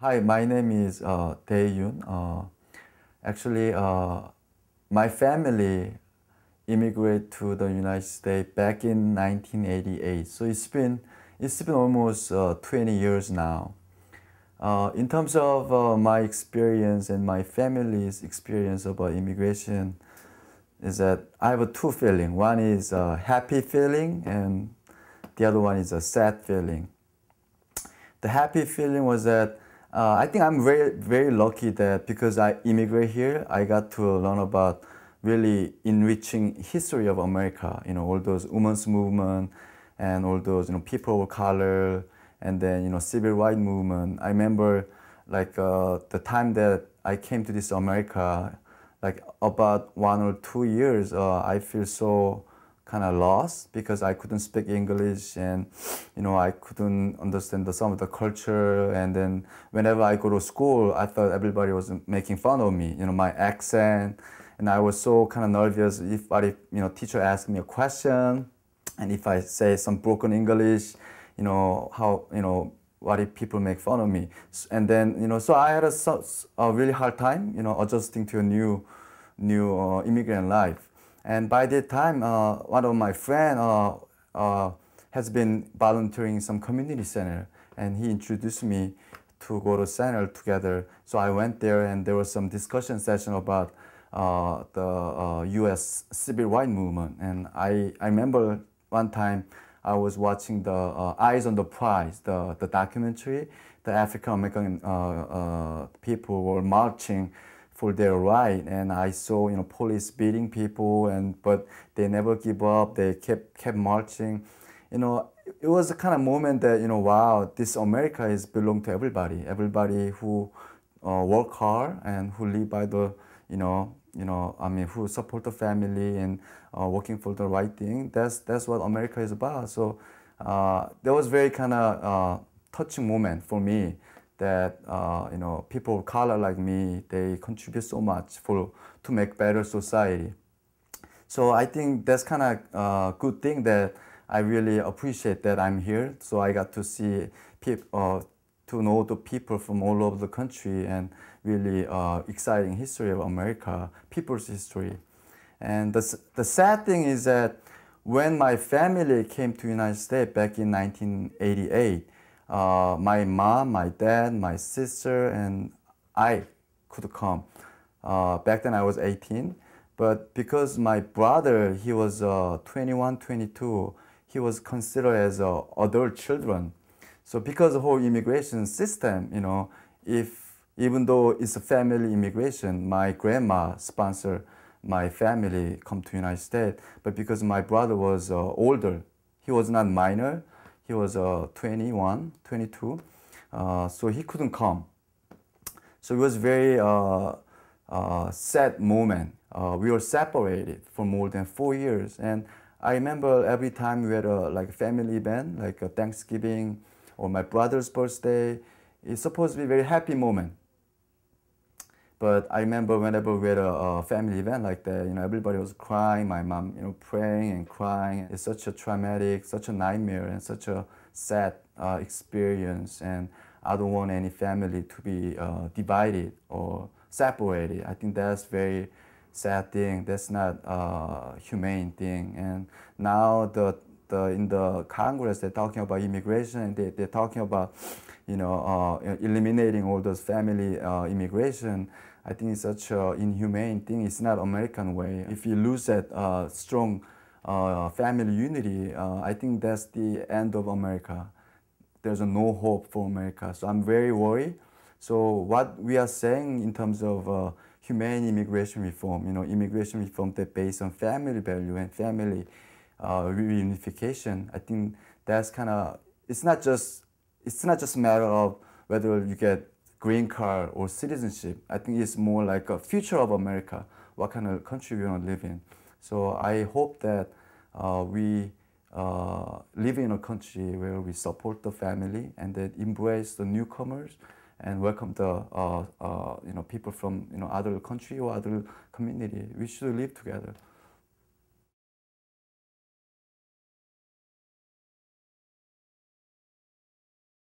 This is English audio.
Hi, my name is Tae Yoon. Actually, my family immigrated to the United States back in 1988. So it's been almost 20 years now. In terms of my experience and my family's experience about immigration, is that I have a two feeling. One is a happy feeling, and the other one is a sad feeling. The happy feeling was that I think I'm very lucky that because I immigrate here, I got to learn about really enriching history of America. You know, all those women's movement and all those people of color, and then civil rights movement. I remember like the time that I came to this America, like about 1 or 2 years, I feel so kind of lost because I couldn't speak English, and I couldn't understand some of the culture. And then whenever I go to school, I thought everybody was making fun of me, my accent. And I was so kind of nervous if teacher asked me a question, and if I say some broken English, how what if people make fun of me. And then so I had a really hard time adjusting to a new immigrant life. And by that time, one of my friend has been volunteering in some community center, and he introduced me to go to center together. So I went there, and there was some discussion session about the U.S. civil rights movement. And I remember one time I was watching the Eyes on the Prize, the documentary. The African American people were marching for their right, and I saw police beating people, but they never give up. They kept marching. It was a kind of moment that wow, this America is belong to everybody who work hard and who live by the I mean, who support the family and working for the right thing. That's what America is about. So that was very kind of touching moment for me, that people of color like me, they contribute so much to make better society. So I think that's kind of a good thing that I really appreciate that I'm here. So I got to see people, to know the people from all over the country, and really exciting history of America, people's history. And the sad thing is that when my family came to United States back in 1988, my mom, my dad, my sister, and I could come. Back then I was 18, but because my brother, he was 21, 22, he was considered as adult children. So because the whole immigration system, if even though it's a family immigration, my grandma sponsored my family come to United States. But because my brother was older, he was not minor, he was 21, 22, so he couldn't come. So it was very sad moment. We were separated for more than 4 years, and I remember every time we had a like family event, like a Thanksgiving or my brother's birthday, it's supposed to be a very happy moment. But I remember whenever we had a family event like that, everybody was crying. My mom, praying and crying. It's such a traumatic, such a nightmare, and such a sad experience. And I don't want any family to be divided or separated. I think that's very sad thing. That's not a humane thing. And now in the Congress, they're talking about immigration, and they're talking about eliminating all those family immigration. I think it's such an inhumane thing. It's not American way. If you lose that strong family unity, I think that's the end of America. There's no hope for America. So I'm very worried. So what we are saying in terms of humane immigration reform, immigration reform that based on family value and family reunification, I think that's kind of, it's not just a matter of whether you get green card or citizenship. I think it's more like a future of America, what kind of country we want to live in. So I hope that we live in a country where we support the family and that embrace the newcomers and welcome the people from other country or other community. We should live together.